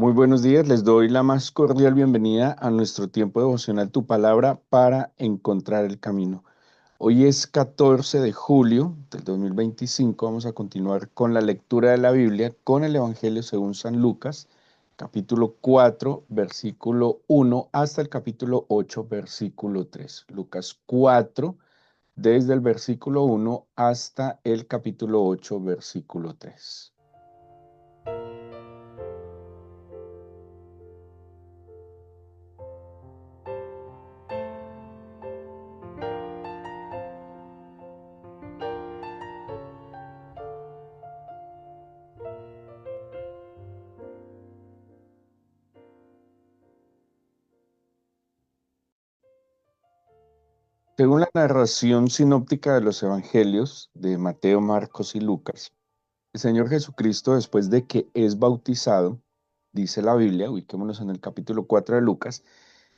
Muy buenos días, les doy la más cordial bienvenida a nuestro tiempo devocional Tu Palabra para encontrar el camino. Hoy es 14 de julio del 2025. Vamos a continuar con la lectura de la Biblia con el Evangelio según San Lucas, capítulo 4, versículo 1 hasta el capítulo 8, versículo 3. Lucas 4, desde el versículo 1 hasta el capítulo 8, versículo 3. Según la narración sinóptica de los evangelios de Mateo, Marcos y Lucas, el Señor Jesucristo, después de que es bautizado, dice la Biblia, ubiquémonos en el capítulo 4 de Lucas,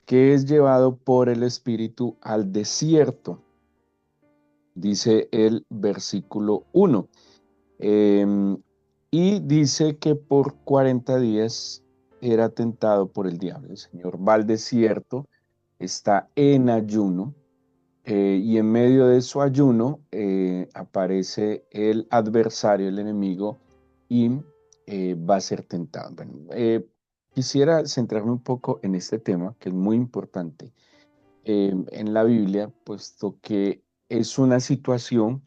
que es llevado por el Espíritu al desierto, dice el versículo 1. Em, y dice que por 40 días era tentado por el diablo. El Señor va al desierto, está en ayuno. Y en medio de su ayuno aparece el adversario, el enemigo, y va a ser tentado. Bueno, quisiera centrarme un poco en este tema, que es muy importante en la Biblia, puesto que es una situación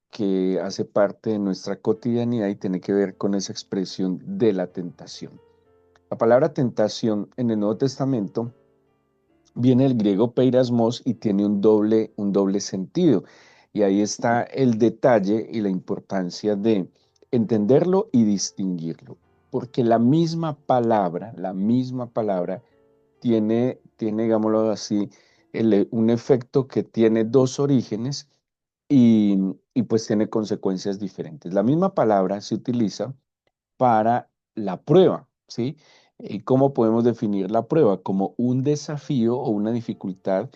que hace parte de nuestra cotidianidad y tiene que ver con esa expresión de la tentación. La palabra tentación en el Nuevo Testamento viene el griego peirasmos y tiene un doble sentido. Y ahí está el detalle y la importancia de entenderlo y distinguirlo. Porque la misma palabra tiene, digámoslo así, un efecto que tiene dos orígenes y, y pues tiene consecuencias diferentes. La misma palabra se utiliza para la prueba, ¿sí? ¿Y cómo podemos definir la prueba? Como un desafío o una dificultad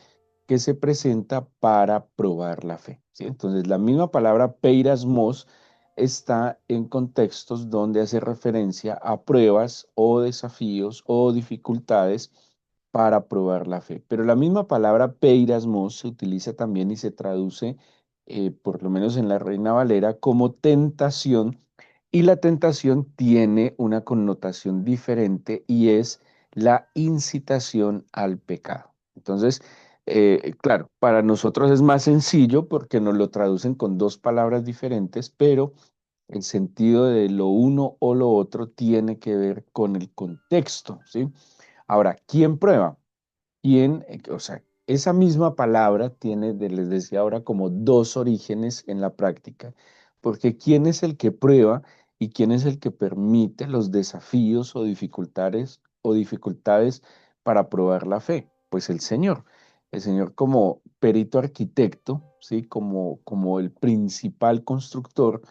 que se presenta para probar la fe, ¿sí? Entonces, la misma palabra peirasmos está en contextos donde hace referencia a pruebas o desafíos o dificultades para probar la fe. Pero la misma palabra peirasmos se utiliza también y se traduce, por lo menos en la Reina Valera, como tentación, y la tentación tiene una connotación diferente y es la incitación al pecado. Entonces, claro, para nosotros es más sencillo porque nos lo traducen con dos palabras diferentes, pero el sentido de lo uno o lo otro tiene que ver con el contexto, ¿sí? Ahora, ¿quién prueba? ¿Quién? O sea, esa misma palabra tiene, les decía ahora, como dos orígenes en la práctica, porque ¿quién es el que prueba y quién es el que permite los desafíos o dificultades para probar la fe? Pues el Señor. El Señor como perito arquitecto, ¿sí? Como el principal constructor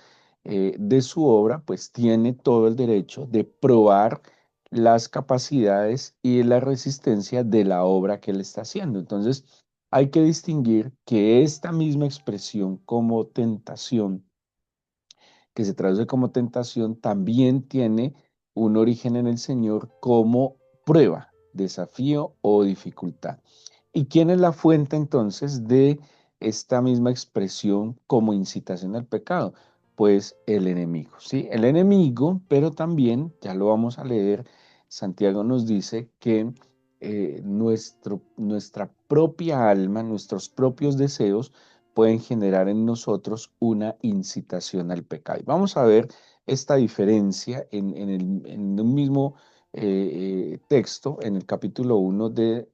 de su obra, pues tiene todo el derecho de probar las capacidades y la resistencia de la obra que él está haciendo. Entonces, hay que distinguir que esta misma expresión como tentación, que se traduce como tentación, también tiene un origen en el Señor como prueba, desafío o dificultad. ¿Y quién es la fuente entonces de esta misma expresión como incitación al pecado? Pues el enemigo, ¿sí? El enemigo, pero también, ya lo vamos a leer, Santiago nos dice que nuestra propia alma, nuestros propios deseos, pueden generar en nosotros una incitación al pecado. Y vamos a ver esta diferencia en un mismo texto, en el capítulo 1 de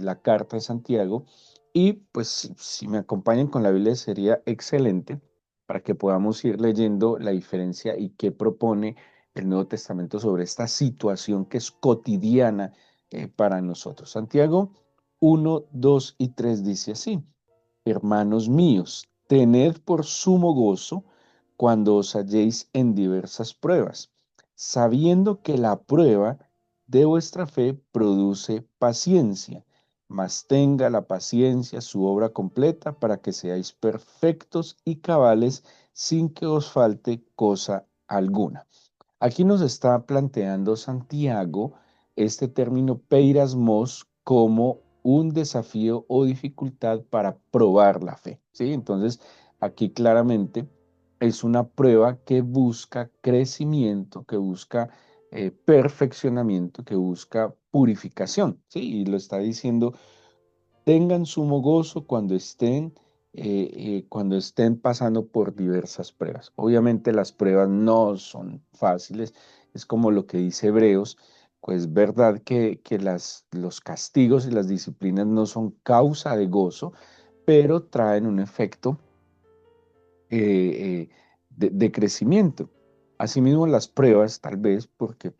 la carta de Santiago. Y pues si me acompañan con la Biblia sería excelente para que podamos ir leyendo la diferencia y qué propone el Nuevo Testamento sobre esta situación que es cotidiana para nosotros. Santiago 1, 2 y 3 dice así: Hermanos míos, tened por sumo gozo cuando os halléis en diversas pruebas, sabiendo que la prueba de vuestra fe produce paciencia, mas tenga la paciencia su obra completa para que seáis perfectos y cabales sin que os falte cosa alguna. Aquí nos está planteando Santiago este término peirasmos como un desafío o dificultad para probar la fe, ¿sí? Entonces, aquí claramente es una prueba que busca crecimiento, que busca perfeccionamiento, que busca purificación, ¿sí? Y lo está diciendo: tengan sumo gozo cuando estén pasando por diversas pruebas. Obviamente las pruebas no son fáciles, es como lo que dice Hebreos, pues verdad que los castigos y las disciplinas no son causa de gozo, pero traen un efecto de crecimiento. Asimismo, las pruebas, tal vez porque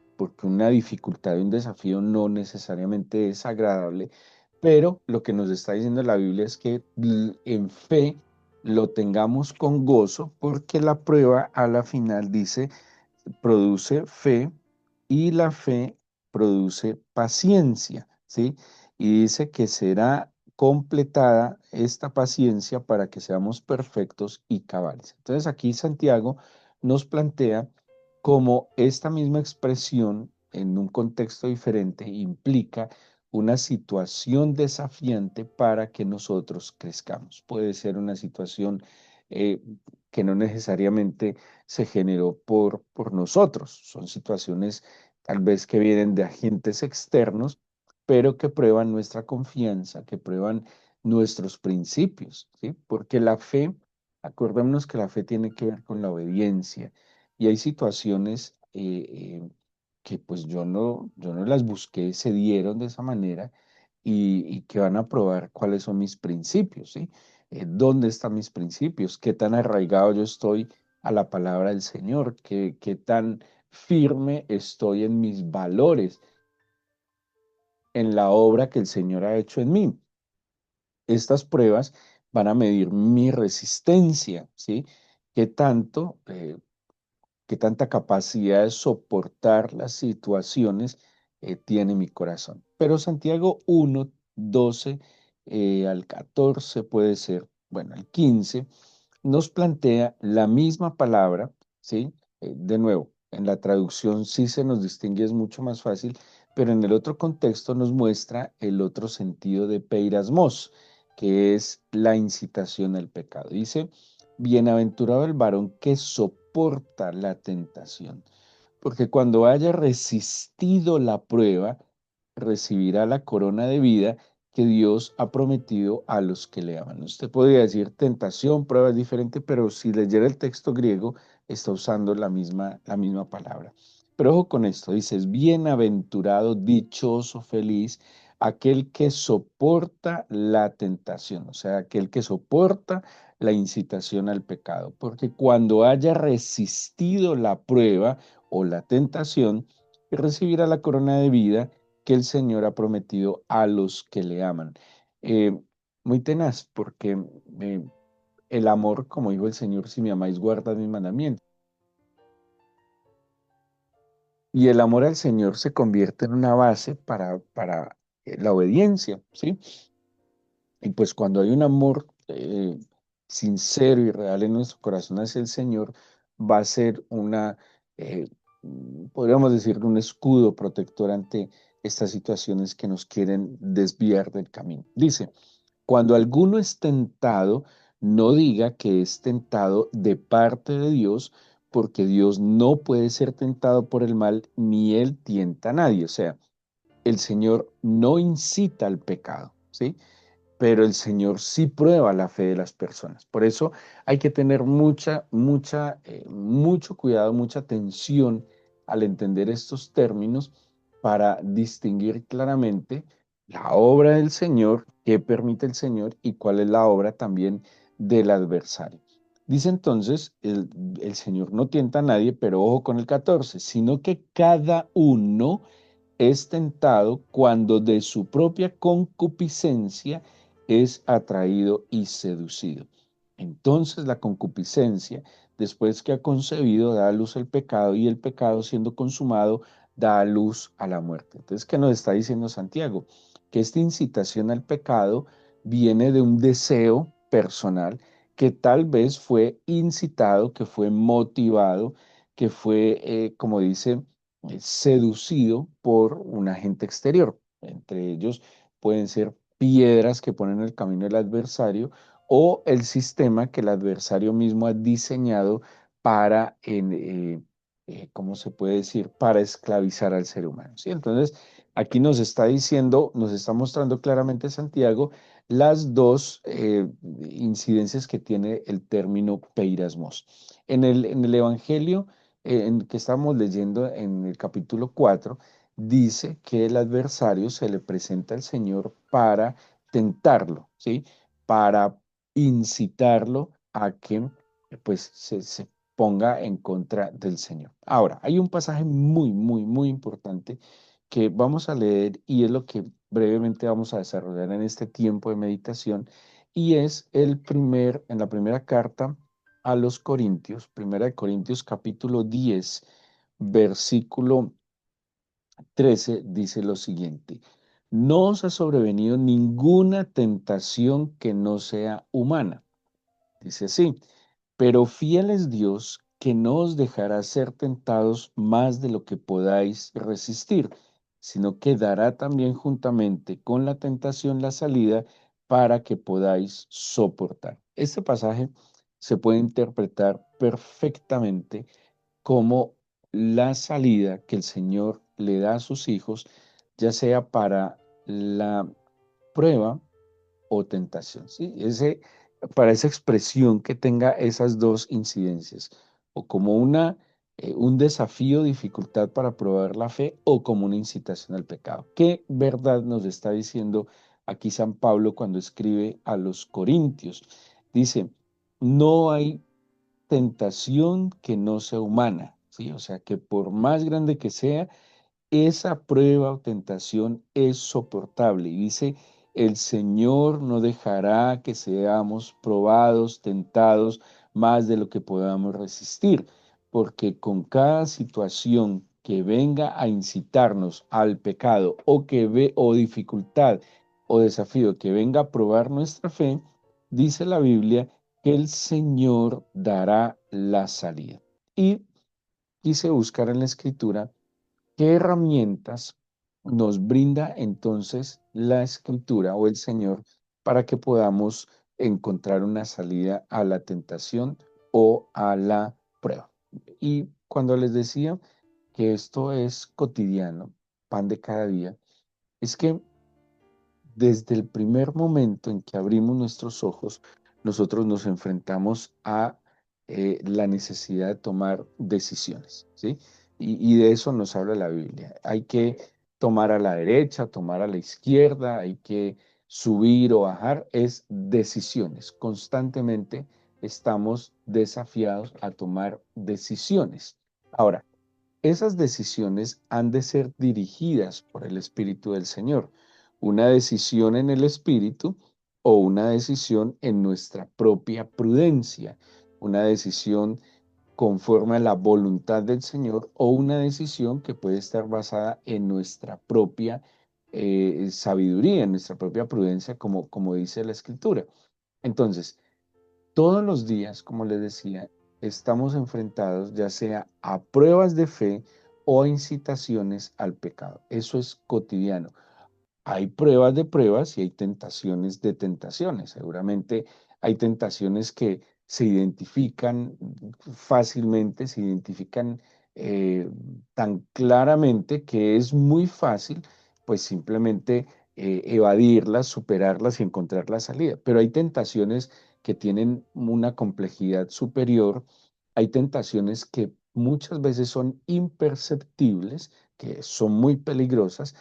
una dificultad y un desafío no necesariamente es agradable, pero lo que nos está diciendo la Biblia es que en fe lo tengamos con gozo, porque la prueba a la final dice produce fe y la fe produce paciencia, ¿sí? Y dice que será completada esta paciencia para que seamos perfectos y cabales. Entonces aquí Santiago nos plantea cómo esta misma expresión en un contexto diferente implica una situación desafiante para que nosotros crezcamos. Puede ser una situación eh, que no necesariamente se generó por nosotros. Son situaciones tal vez que vienen de agentes externos, pero que prueban nuestra confianza, que prueban nuestros principios, ¿sí? Porque la fe, acordémonos que la fe tiene que ver con la obediencia y hay situaciones que pues yo no las busqué, se dieron de esa manera y que van a probar cuáles son mis principios, ¿sí? ¿Dónde están mis principios? ¿Qué tan arraigado yo estoy a la palabra del Señor? ¿Qué tan firme estoy en mis valores, en la obra que el Señor ha hecho en mí? Estas pruebas van a medir mi resistencia, ¿sí? ¿Qué tanto, qué tanta capacidad de soportar las situaciones tiene mi corazón? Pero Santiago 1, 12 al 14 puede ser, bueno, al 15 nos plantea la misma palabra, ¿sí? De nuevo, en la traducción sí se nos distingue, es mucho más fácil, pero en el otro contexto nos muestra el otro sentido de peirasmos, que es la incitación al pecado. Dice: bienaventurado el varón que soporta la tentación, porque cuando haya resistido la prueba, recibirá la corona de vida que Dios ha prometido a los que le aman. Usted podría decir tentación, prueba es diferente, pero si leyera el texto griego, está usando la misma palabra. Pero ojo con esto, dice: es bienaventurado, dichoso, feliz, aquel que soporta la tentación, o sea, aquel que soporta la incitación al pecado, porque cuando haya resistido la prueba o la tentación, recibirá la corona de vida que el Señor ha prometido a los que le aman. Eh, Muy tenaz, porque el amor, como dijo el Señor: si me amáis, guardad mis mandamientos. Y el amor al Señor se convierte en una base para la obediencia, ¿sí? Y pues cuando hay un amor sincero y real en nuestro corazón hacia el Señor, va a ser eh, podríamos decir, un escudo protector ante estas situaciones que nos quieren desviar del camino. Dice: cuando alguno es tentado, no diga que es tentado de parte de Dios, porque Dios no puede ser tentado por el mal, ni él tienta a nadie. O sea, el Señor no incita al pecado, ¿sí? Pero el Señor sí prueba la fe de las personas. Por eso hay que tener mucho cuidado, mucha atención al entender estos términos para distinguir claramente la obra del Señor, qué permite el Señor y cuál es la obra también del adversario. Dice entonces, el Señor no tienta a nadie, pero ojo con el 14, sino que cada uno es tentado cuando de su propia concupiscencia es atraído y seducido. Entonces la concupiscencia, después que ha concebido, da a luz el pecado, y el pecado, siendo consumado, da a luz a la muerte. Entonces, ¿qué nos está diciendo Santiago? Que esta incitación al pecado viene de un deseo personal que tal vez fue incitado, que fue motivado, que fue, como dice, seducido por un agente exterior. Entre ellos pueden ser piedras que ponen en el camino del adversario o el sistema que el adversario mismo ha diseñado para, ¿cómo se puede decir?, para esclavizar al ser humano. ¿Sí? Entonces, aquí nos está diciendo, nos está mostrando claramente Santiago las dos incidencias que tiene el término peirasmos. En el Evangelio en que estamos leyendo en el capítulo 4, dice que el adversario se le presenta al Señor para tentarlo, ¿sí? Para incitarlo a que pues se ponga en contra del Señor. Ahora, hay un pasaje muy, muy, muy importante que vamos a leer y es lo que brevemente vamos a desarrollar en este tiempo de meditación y es en la primera carta a los Corintios, primera de Corintios capítulo 10, versículo 13, dice lo siguiente: no os ha sobrevenido ninguna tentación que no sea humana. Dice así: pero fiel es Dios, que no os dejará ser tentados más de lo que podáis resistir, sino que dará también juntamente con la tentación la salida para que podáis soportar. Este pasaje se puede interpretar perfectamente como la salida que el Señor le da a sus hijos, ya sea para la prueba o tentación, ¿sí? Para esa expresión que tenga esas dos incidencias, o como un desafío, dificultad para probar la fe, o como una incitación al pecado. ¿Qué verdad nos está diciendo aquí San Pablo cuando escribe a los Corintios? Dice, no hay tentación que no sea humana, ¿sí? O sea, que por más grande que sea, esa prueba o tentación es soportable. Y dice, el Señor no dejará que seamos probados, tentados más de lo que podamos resistir, porque con cada situación que venga a incitarnos al pecado o dificultad o desafío que venga a probar nuestra fe, dice la Biblia que el Señor dará la salida. Y quise buscar en la Escritura ¿qué herramientas nos brinda entonces la escritura o el Señor para que podamos encontrar una salida a la tentación o a la prueba? Y cuando les decía que esto es cotidiano, pan de cada día, es que desde el primer momento en que abrimos nuestros ojos, nosotros nos enfrentamos a la necesidad de tomar decisiones, ¿sí? Y de eso nos habla la Biblia. Hay que tomar a la derecha, tomar a la izquierda, hay que subir o bajar, es decisiones. Constantemente estamos desafiados a tomar decisiones. Ahora, esas decisiones han de ser dirigidas por el Espíritu del Señor. Una decisión en el Espíritu o una decisión en nuestra propia prudencia. Una decisión conforme a la voluntad del Señor o una decisión que puede estar basada en nuestra propia sabiduría, en nuestra propia prudencia, como dice la Escritura. Entonces, todos los días, como les decía, estamos enfrentados ya sea a pruebas de fe o a incitaciones al pecado. Eso es cotidiano. Hay pruebas de pruebas y hay tentaciones de tentaciones. Seguramente hay tentaciones que se identifican fácilmente, se identifican eh, tan claramente que es muy fácil, pues simplemente evadirlas, superarlas y encontrar la salida. Pero hay tentaciones que tienen una complejidad superior. Hay tentaciones que muchas veces son imperceptibles, que son muy peligrosas.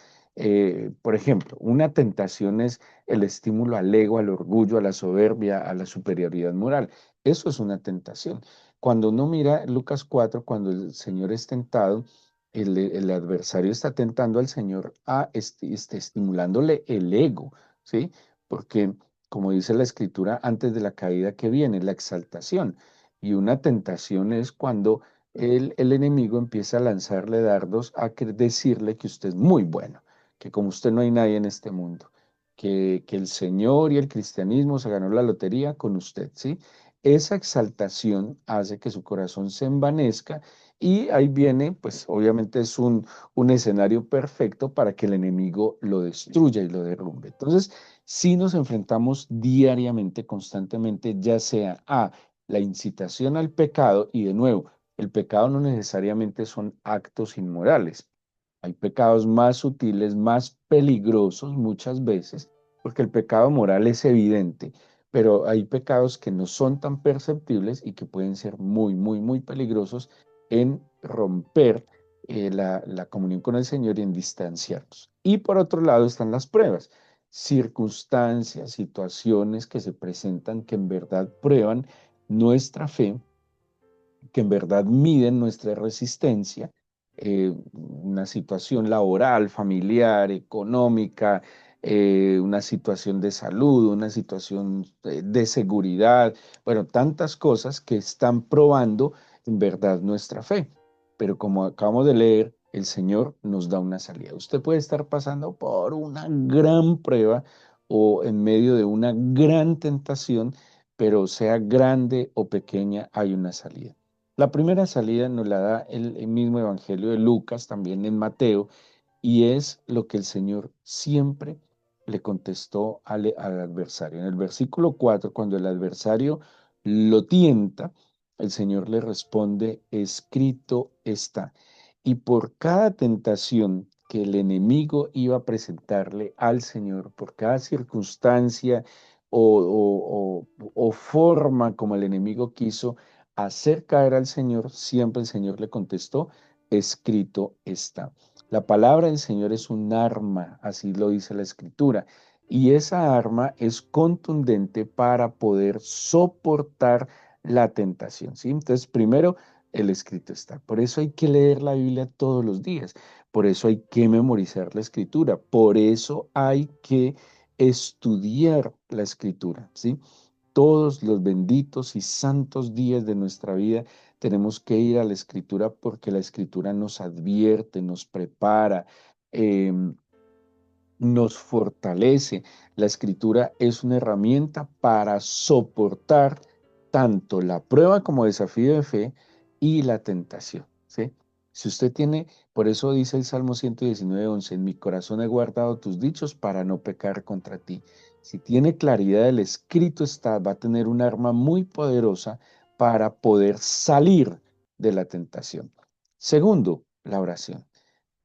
Por ejemplo, una tentación es el estímulo al ego, al orgullo, a la soberbia, a la superioridad moral. Eso es una tentación. Cuando uno mira Lucas 4, cuando el Señor es tentado, el adversario está tentando al Señor estimulándole el ego, ¿sí? Porque, como dice la Escritura, antes de la caída que viene, la exaltación. Y una tentación es cuando el enemigo empieza a lanzarle dardos decirle que usted es muy bueno, que como usted no hay nadie en este mundo, que el Señor y el cristianismo se ganó la lotería con usted, ¿sí? Esa exaltación hace que su corazón se envanezca Y ahí viene, pues obviamente es un escenario perfecto para que el enemigo lo destruya y lo derrumbe. Entonces, si nos enfrentamos diariamente, constantemente, ya sea a la incitación al pecado, y de nuevo, el pecado no necesariamente son actos inmorales. Hay pecados más sutiles, más peligrosos muchas veces, porque el pecado moral es evidente, pero hay pecados que no son tan perceptibles y que pueden ser muy, muy, muy peligrosos en romper la comunión con el Señor y en distanciarnos. Y por otro lado están las pruebas, circunstancias, situaciones que se presentan que en verdad prueban nuestra fe, que en verdad miden nuestra resistencia, una situación laboral, familiar, económica, una situación de salud, una situación de seguridad, bueno, tantas cosas que están probando en verdad nuestra fe. Pero como acabamos de leer, el Señor nos da una salida. Usted puede estar pasando por una gran prueba o en medio de una gran tentación, pero sea grande o pequeña, hay una salida. La primera salida nos la da el mismo Evangelio de Lucas, también en Mateo, y es lo que el Señor siempre le contestó al adversario. En el versículo 4, cuando el adversario lo tienta, el Señor le responde, escrito está. Y por cada tentación que el enemigo iba a presentarle al Señor, por cada circunstancia o forma como el enemigo quiso hacer caer al Señor, siempre el Señor le contestó, escrito está. La palabra del Señor es un arma, así lo dice la Escritura, y esa arma es contundente para poder soportar la tentación, ¿sí? Entonces, primero, el escrito está. Por eso hay que leer la Biblia todos los días, por eso hay que memorizar la Escritura, por eso hay que estudiar la Escritura, ¿sí? Todos los benditos y santos días de nuestra vida tenemos que ir a la Escritura porque la Escritura nos advierte, nos prepara, em, nos fortalece. La escritura es una herramienta para soportar tanto la prueba como desafío de fe y la tentación, ¿sí? Si usted tiene, por eso dice el Salmo 119:11, en mi corazón he guardado tus dichos para no pecar contra ti. Si tiene claridad, el escrito está, va a tener un arma muy poderosa para poder salir de la tentación. Segundo, la oración.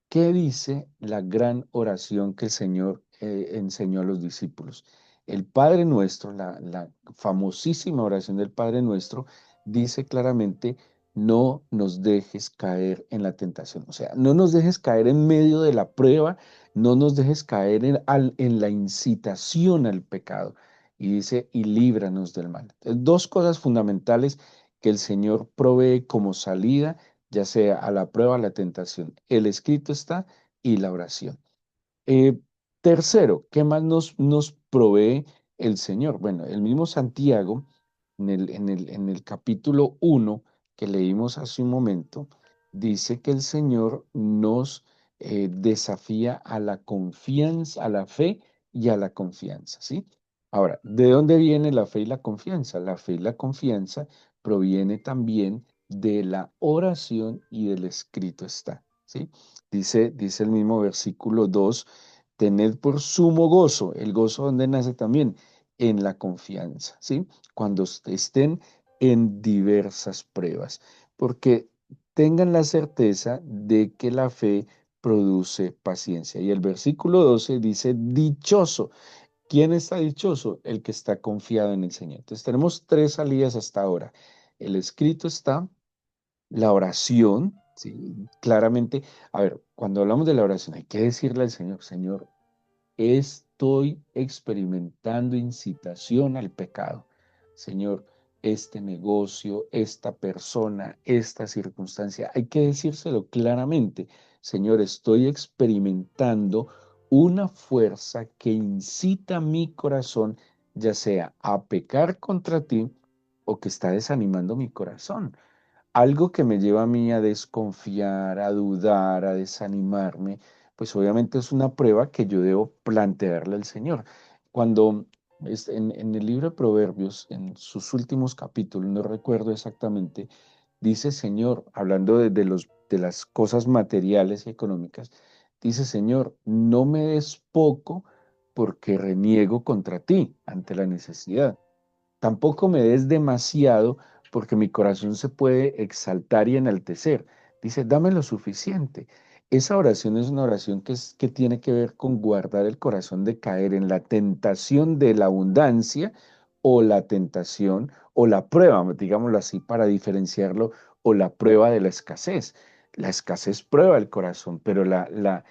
¿Qué dice la gran oración que el Señor enseñó a los discípulos? El Padre Nuestro, la famosísima oración del Padre Nuestro, dice claramente, no nos dejes caer en la tentación. O sea, no nos dejes caer en medio de la prueba, no nos dejes caer en la incitación al pecado. Y dice, y líbranos del mal. Entonces, dos cosas fundamentales que el Señor provee como salida ya sea a la prueba, a la tentación. El escrito está y la oración. Eh, Tercero, ¿qué más nos provee el Señor? Bueno, el mismo Santiago, en el capítulo 1 que leímos hace un momento, dice que el Señor nos desafía a la confianza, a la fe y a la confianza, ¿sí? Ahora, ¿de dónde viene la fe y la confianza? La fe y la confianza proviene también de la oración y del escrito está, ¿sí? Dice el mismo versículo 2, tened por sumo gozo, el gozo donde nace también, en la confianza, ¿sí? Cuando estén en diversas pruebas, porque tengan la certeza de que la fe produce paciencia. Y el versículo 12 dice, dichoso. ¿Quién está dichoso? El que está confiado en el Señor. Entonces tenemos tres salidas hasta ahora. El escrito está, la oración, ¿sí? Claramente, a ver, cuando hablamos de la oración hay que decirle al Señor, Señor, estoy experimentando incitación al pecado. Señor, este negocio, esta persona, esta circunstancia, hay que decírselo claramente. Señor, estoy experimentando una fuerza que incita mi corazón, ya sea a pecar contra ti o que está desanimando mi corazón. Algo que me lleva a mí a desconfiar, a dudar, a desanimarme, pues obviamente es una prueba que yo debo plantearle al Señor. Cuando en el libro de Proverbios, en sus últimos capítulos, no recuerdo exactamente, dice, Señor, hablando de las cosas materiales y económicas, dice, Señor, no me des poco porque reniego contra ti ante la necesidad. Tampoco me des demasiado, porque mi corazón se puede exaltar y enaltecer. Dice, dame lo suficiente. Esa oración es una oración que tiene que ver con guardar el corazón de caer en la tentación de la abundancia o la tentación o la prueba, digámoslo así, para diferenciarlo, o la prueba de la escasez. La escasez prueba el corazón, pero la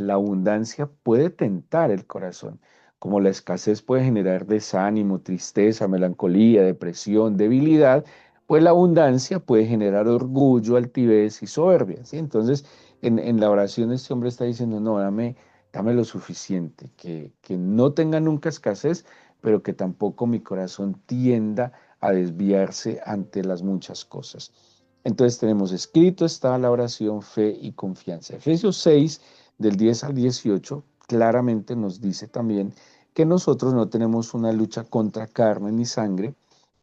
abundancia puede tentar el corazón. Como la escasez puede generar desánimo, tristeza, melancolía, depresión, debilidad, pues la abundancia puede generar orgullo, altivez y soberbia, ¿sí? Entonces, en la oración este hombre está diciendo, no, dame lo suficiente, que no tenga nunca escasez, pero que tampoco mi corazón tienda a desviarse ante las muchas cosas. Entonces tenemos escrito está la oración, fe y confianza. Efesios 6, del 10 al 18, claramente nos dice también que nosotros no tenemos una lucha contra carne ni sangre,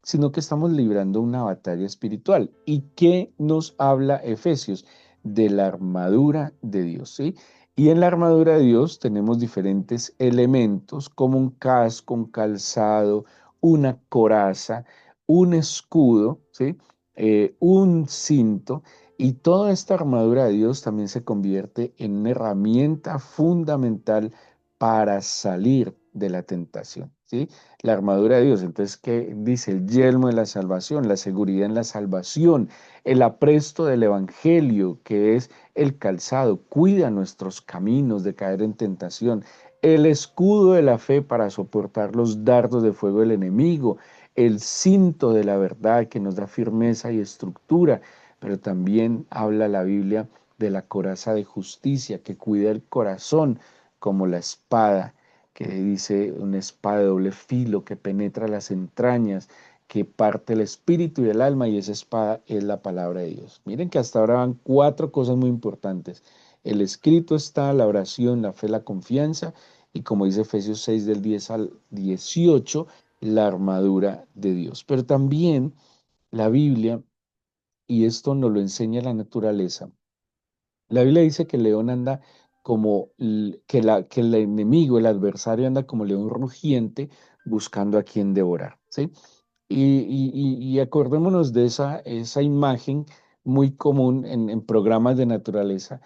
sino que estamos librando una batalla espiritual. ¿Y qué nos habla Efesios? De la armadura de Dios, ¿sí? Y en la armadura de Dios tenemos diferentes elementos como un casco, un calzado, una coraza, un escudo, ¿sí? Un cinto. Y toda esta armadura de Dios también se convierte en una herramienta fundamental para salir de la tentación, ¿sí? La armadura de Dios, entonces, ¿qué dice? El yelmo de la salvación, la seguridad en la salvación, el apresto del evangelio, que es el calzado, cuida nuestros caminos de caer en tentación, el escudo de la fe para soportar los dardos de fuego del enemigo, el cinto de la verdad que nos da firmeza y estructura, pero también habla la Biblia de la coraza de justicia que cuida el corazón, como la espada, que dice una espada de doble filo que penetra las entrañas, que parte el espíritu y el alma, y esa espada es la palabra de Dios. Miren que hasta ahora van cuatro cosas muy importantes. El escrito está, la oración, la fe, la confianza, y como dice Efesios 6 del 10 al 18, la armadura de Dios. Pero también la Biblia, y esto nos lo enseña la naturaleza, la Biblia dice que el león anda como, que el enemigo, el adversario anda como león rugiente buscando a quien devorar, ¿sí? Y acordémonos de esa imagen muy común en programas de naturaleza,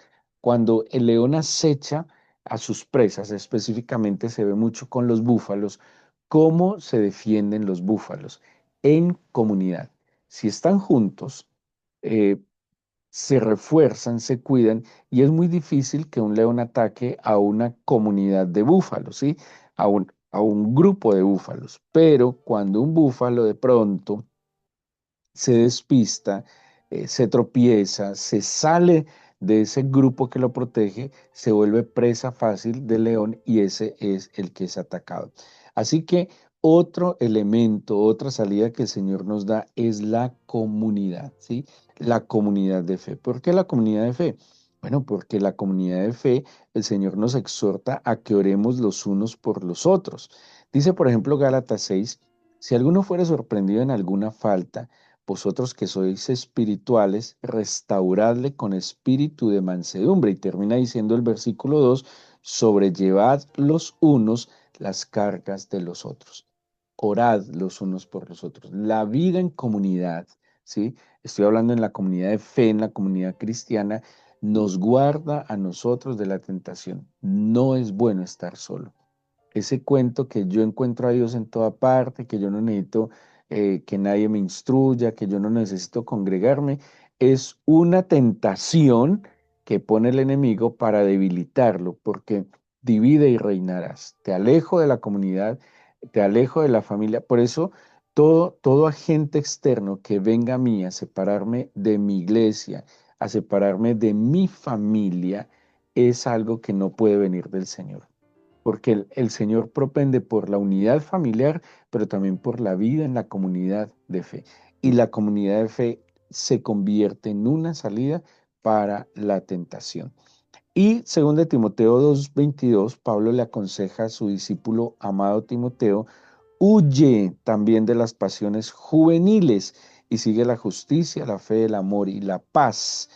cuando el león acecha a sus presas, específicamente se ve mucho con los búfalos, cómo se defienden los búfalos en comunidad. Si están juntos, eh, se refuerzan, se cuidan y es muy difícil que un león ataque a una comunidad de búfalos, ¿sí? A un grupo de búfalos. Pero cuando un búfalo de pronto se despista, se tropieza, se sale de ese grupo que lo protege, se vuelve presa fácil del león y ese es el que es atacado. Así que otro elemento, otra salida que el Señor nos da es la comunidad, ¿sí? La comunidad de fe. ¿Por qué la comunidad de fe? Bueno, porque la comunidad de fe, el Señor nos exhorta a que oremos los unos por los otros. Dice, por ejemplo, Gálatas 6, si alguno fuere sorprendido en alguna falta, vosotros que sois espirituales, restauradle con espíritu de mansedumbre. Y termina diciendo el versículo 2, sobrellevad los unos las cargas de los otros. Orad los unos por los otros. La vida en comunidad, ¿sí? Estoy hablando en la comunidad de fe, en la comunidad cristiana, nos guarda a nosotros de la tentación. No es bueno estar solo. Ese cuento que yo encuentro a Dios en toda parte, que yo no necesito que nadie me instruya, que yo no necesito congregarme, es una tentación que pone el enemigo para debilitarlo, porque divide y reinarás. Te alejo de la comunidad, te alejo de la familia. Por eso, todo agente externo que venga a mí a separarme de mi iglesia, a separarme de mi familia, es algo que no puede venir del Señor porque el Señor propende por la unidad familiar, pero también por la vida en la comunidad de fe. Y la comunidad de fe se convierte en una salida para la tentación. Y según de Timoteo 2:22, Pablo le aconseja a su discípulo amado Timoteo, huye también de las pasiones juveniles y sigue la justicia, la fe, el amor y la paz.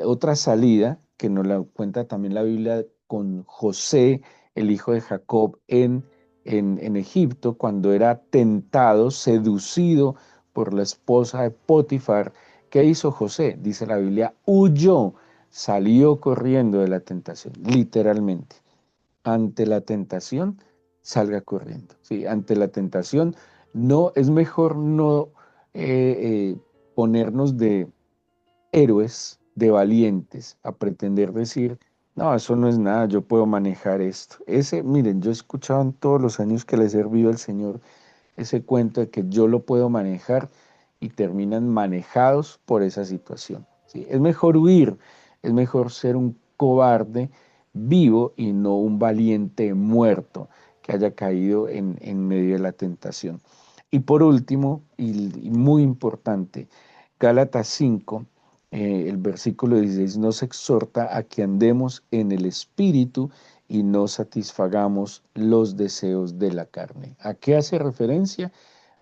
Otra salida que nos la cuenta también la Biblia con José, el hijo de Jacob, en Egipto, cuando era tentado, seducido por la esposa de Potifar. ¿Qué hizo José? Dice la Biblia, huyó, salió corriendo de la tentación, literalmente. Ante la tentación, salga corriendo. Sí, ante la tentación, no, es mejor no ponernos de héroes, de valientes, a pretender decir, no, eso no es nada, yo puedo manejar esto. Miren, yo he escuchado en todos los años que le he servido al Señor ese cuento de que yo lo puedo manejar y terminan manejados por esa situación. ¿Sí? Es mejor huir, es mejor ser un cobarde vivo y no un valiente muerto que haya caído en medio de la tentación. Y por último, y muy importante, Gálatas 5, el versículo 16 nos exhorta a que andemos en el Espíritu y no satisfagamos los deseos de la carne. ¿A qué hace referencia?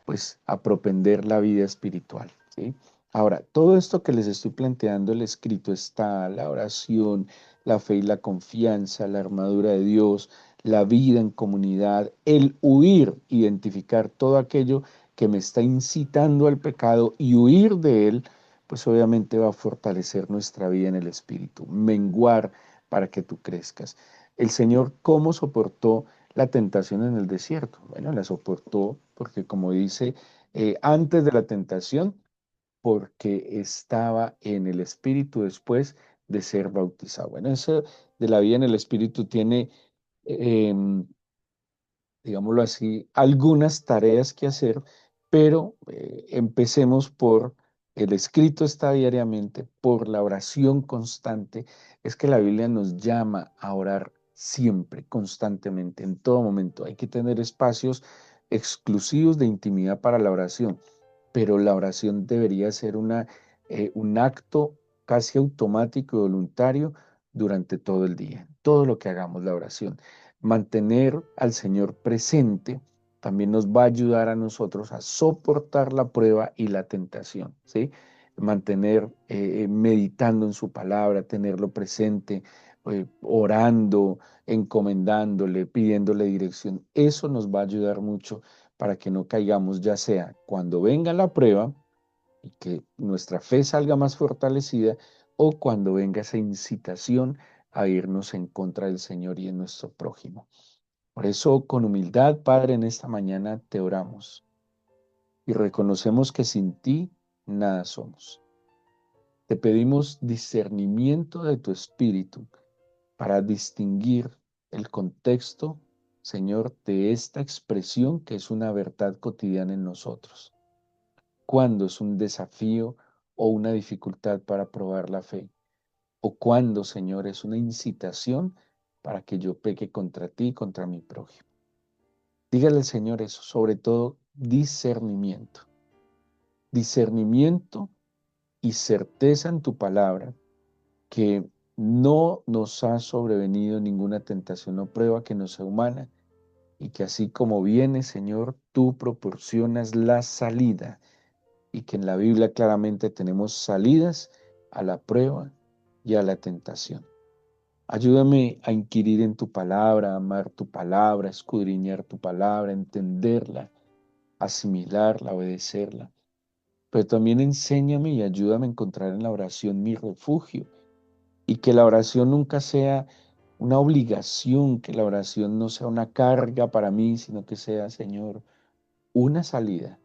Pues a propender la vida espiritual, ¿sí? Ahora, todo esto que les estoy planteando, el escrito está, la oración, la fe y la confianza, la armadura de Dios, la vida en comunidad, el huir, identificar todo aquello que me está incitando al pecado y huir de él, pues obviamente va a fortalecer nuestra vida en el espíritu, menguar para que tú crezcas. El Señor, ¿cómo soportó la tentación en el desierto? Bueno, la soportó porque, como dice, antes de la tentación, porque estaba en el Espíritu después de ser bautizado. Bueno, eso de la vida en el Espíritu tiene, em, digámoslo así, algunas tareas que hacer, pero empecemos por el escrito está diariamente, por la oración constante. Es que la Biblia nos llama a orar siempre, constantemente, en todo momento. Hay que tener espacios exclusivos de intimidad para la oración, pero la oración debería ser un acto casi automático y voluntario durante todo el día, todo lo que hagamos la oración. Mantener al Señor presente también nos va a ayudar a nosotros a soportar la prueba y la tentación, ¿sí? Mantener meditando en su palabra, tenerlo presente, orando, encomendándole, pidiéndole dirección. Eso nos va a ayudar mucho para que no caigamos, ya sea cuando venga la prueba y que nuestra fe salga más fortalecida, o cuando venga esa incitación a irnos en contra del Señor y en nuestro prójimo. Por eso, con humildad, Padre, en esta mañana te oramos y reconocemos que sin ti nada somos. Te pedimos discernimiento de tu espíritu para distinguir el contexto, Señor, de esta expresión que es una verdad cotidiana en nosotros. Cuándo es un desafío o una dificultad para probar la fe, o cuándo, Señor, es una incitación para que yo peque contra ti y contra mi prójimo. Dígale al Señor eso, sobre todo discernimiento. Discernimiento y certeza en tu palabra, que no nos ha sobrevenido ninguna tentación o prueba que no sea humana, y que así como viene, Señor, tú proporcionas la salida, y que en la Biblia claramente tenemos salidas a la prueba y a la tentación. Ayúdame a inquirir en tu palabra, a amar tu palabra, a escudriñar tu palabra, a entenderla, asimilarla, obedecerla. Pero también enséñame y ayúdame a encontrar en la oración mi refugio, y que la oración nunca sea una obligación, que la oración no sea una carga para mí, sino que sea, Señor, una salida,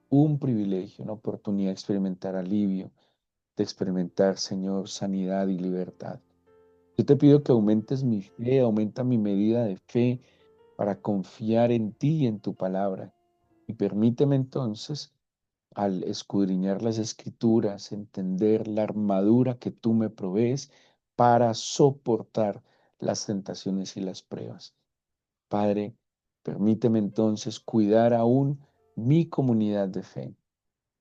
un privilegio, una oportunidad de experimentar alivio, de experimentar, Señor, sanidad y libertad. Yo te pido que aumentes mi fe, aumenta mi medida de fe para confiar en ti y en tu palabra. Y permíteme entonces, al escudriñar las escrituras, entender la armadura que tú me provees para soportar las tentaciones y las pruebas. Padre, permíteme entonces cuidar aún mi comunidad de fe,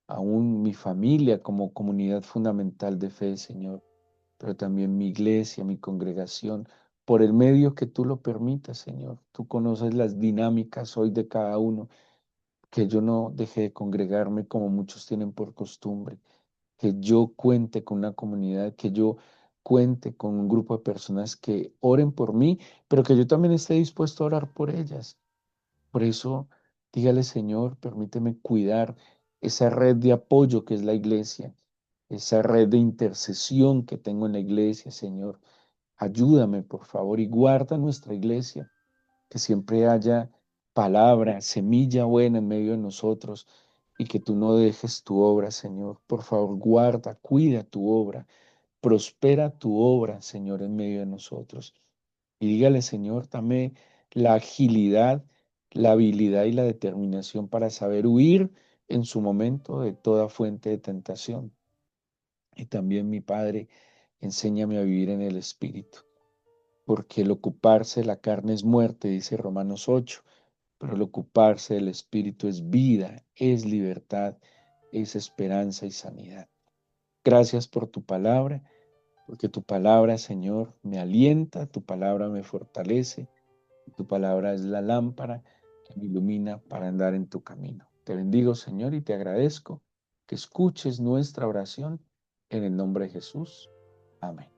aún mi familia como comunidad fundamental de fe, Señor, pero también mi iglesia, mi congregación, por el medio que tú lo permitas, Señor. Tú conoces las dinámicas hoy de cada uno, que yo no deje de congregarme como muchos tienen por costumbre, que yo cuente con una comunidad, que yo cuente con un grupo de personas que oren por mí, pero que yo también esté dispuesto a orar por ellas. Por eso, dígale, Señor, permíteme cuidar esa red de apoyo que es la iglesia, esa red de intercesión que tengo en la iglesia, Señor. Ayúdame, por favor, y guarda nuestra iglesia, que siempre haya palabra, semilla buena en medio de nosotros y que tú no dejes tu obra, Señor. Por favor, guarda, cuida tu obra, prospera tu obra, Señor, en medio de nosotros. Y dígale, Señor, dame la agilidad, la habilidad y la determinación para saber huir en su momento de toda fuente de tentación. Y también, mi Padre, enséñame a vivir en el Espíritu, porque el ocuparse de la carne es muerte, dice Romanos 8, pero el ocuparse del Espíritu es vida, es libertad, es esperanza y sanidad. Gracias por tu palabra, porque tu palabra, Señor, me alienta, tu palabra me fortalece, y tu palabra es la lámpara que me ilumina para andar en tu camino. Te bendigo, Señor, y te agradezco que escuches nuestra oración en el nombre de Jesús. Amén.